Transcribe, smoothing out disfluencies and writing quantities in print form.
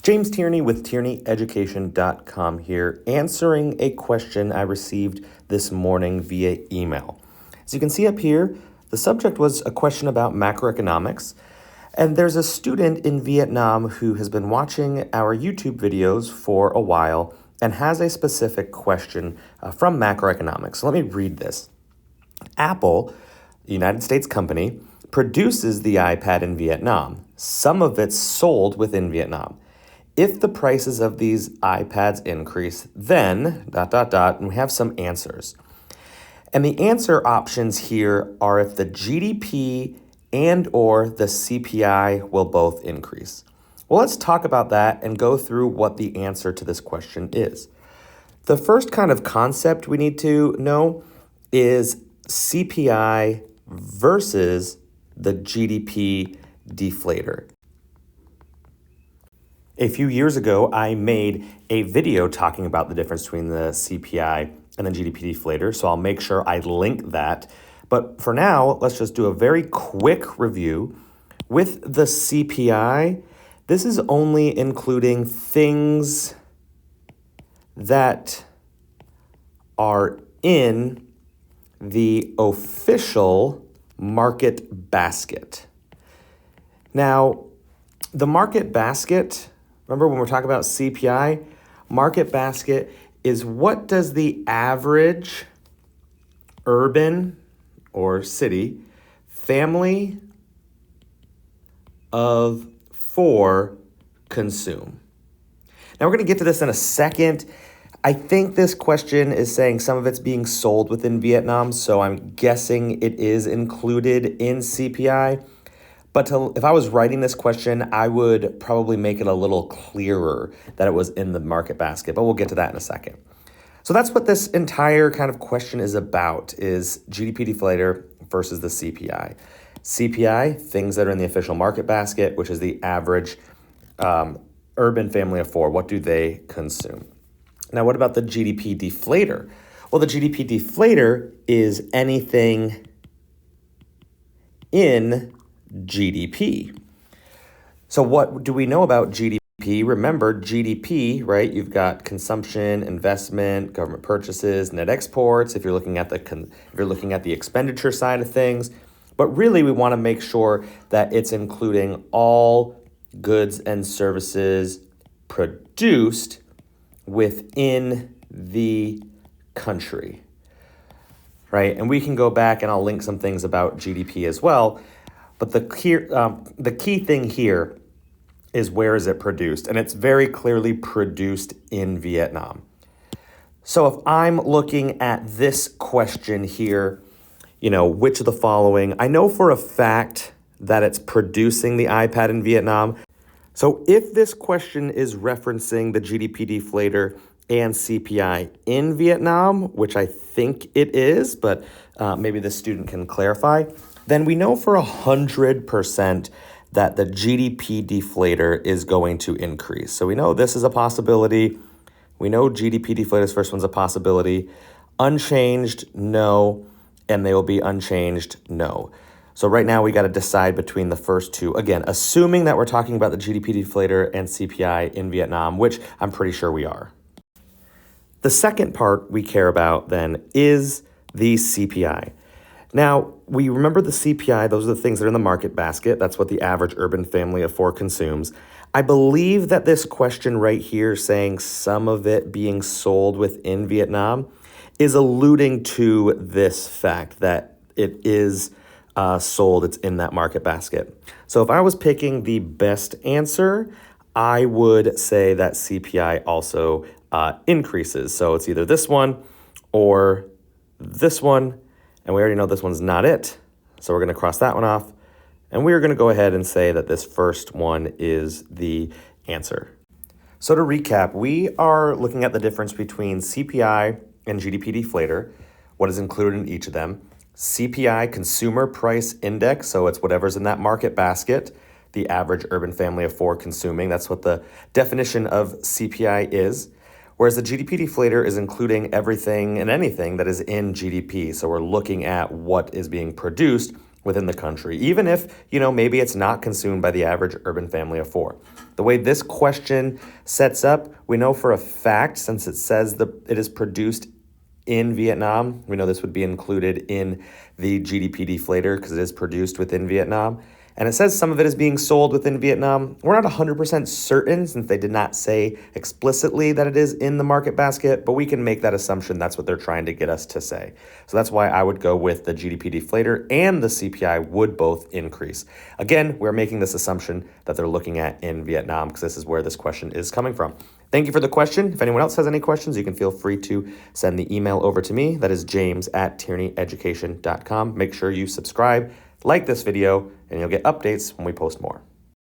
James Tierney with TierneyEducation.com here, answering a question I received this morning via email. As you can see up here, the subject was a question about macroeconomics, and there's a student in Vietnam who has been watching our YouTube videos for a while and has a specific question from macroeconomics. So let me read this. Apple, a United States company, produces the iPad in Vietnam. Some of it's sold within Vietnam. If the prices of these iPads increase, then ... and we have some answers. And the answer options here are if the GDP and or the CPI will both increase. Well, let's talk about that and go through what the answer to this question is. The first kind of concept we need to know is CPI versus the GDP deflator. A few years ago, I made a video talking about the difference between the CPI and the GDP deflator, so I'll make sure I link that. But for now, let's just do a very quick review. With the CPI, this is only including things that are in the official market basket. Now, the market basket, remember when we're talking about CPI, market basket is what does the average urban or city family of 4 consume. Now we're going to get to this in a second. I think this question is saying some of it's being sold within Vietnam, so I'm guessing it is included in CPI. But if I was writing this question, I would probably make it a little clearer that it was in the market basket, but we'll get to that in a second. So that's what this entire kind of question is about, is GDP deflator versus the CPI. CPI, things that are in the official market basket, which is the average urban family of 4. What do they consume? Now, what about the GDP deflator? Well, the GDP deflator is anything in GDP. So what do we know about GDP? Remember, GDP, right? You've got consumption, investment, government purchases, net exports. If you're looking at the expenditure side of things, but really we want to make sure that it's including all goods and services produced within the country, right? And we can go back and I'll link some things about GDP as well. But the key thing here is where is it produced? And it's very clearly produced in Vietnam. So if I'm looking at this question here, which of the following, I know for a fact that it's producing the iPad in Vietnam. So if this question is referencing the GDP deflator and CPI in Vietnam, which I think it is, but maybe the student can clarify, then we know for 100% that the GDP deflator is going to increase. So we know this is a possibility. We know GDP deflator's first one's a possibility. Unchanged, no, and they will be unchanged, no. So right now we got to decide between the first two. Again, assuming that we're talking about the GDP deflator and CPI in Vietnam, which I'm pretty sure we are. The second part we care about then is the CPI. Now, we remember the CPI, those are the things that are in the market basket. That's what the average urban family of 4 consumes. I believe that this question right here saying some of it being sold within Vietnam is alluding to this fact that it is sold, it's in that market basket. So if I was picking the best answer, I would say that CPI also increases. So it's either this one or this one. And we already know this one's not it. So we're going to cross that one off. And we're going to go ahead and say that this first one is the answer. So to recap, we are looking at the difference between CPI and GDP deflator, what is included in each of them. CPI, Consumer Price Index, so it's whatever's in that market basket, the average urban family of 4 consuming. That's what the definition of CPI is. Whereas the GDP deflator is including everything and anything that is in GDP. So we're looking at what is being produced within the country, even if, maybe it's not consumed by the average urban family of four. The way this question sets up, we know for a fact, since it says that it is produced in Vietnam, we know this would be included in the GDP deflator because it is produced within Vietnam. And it says some of it is being sold within Vietnam. We're not 100% certain since they did not say explicitly that it is in the market basket, but we can make that assumption that's what they're trying to get us to say. So that's why I would go with the GDP deflator and the CPI would both increase. Again, we're making this assumption that they're looking at in Vietnam because this is where this question is coming from. Thank you for the question. If anyone else has any questions, you can feel free to send the email over to me. That is james@tierneyeducation.com. Make sure you subscribe, like this video, and you'll get updates when we post more.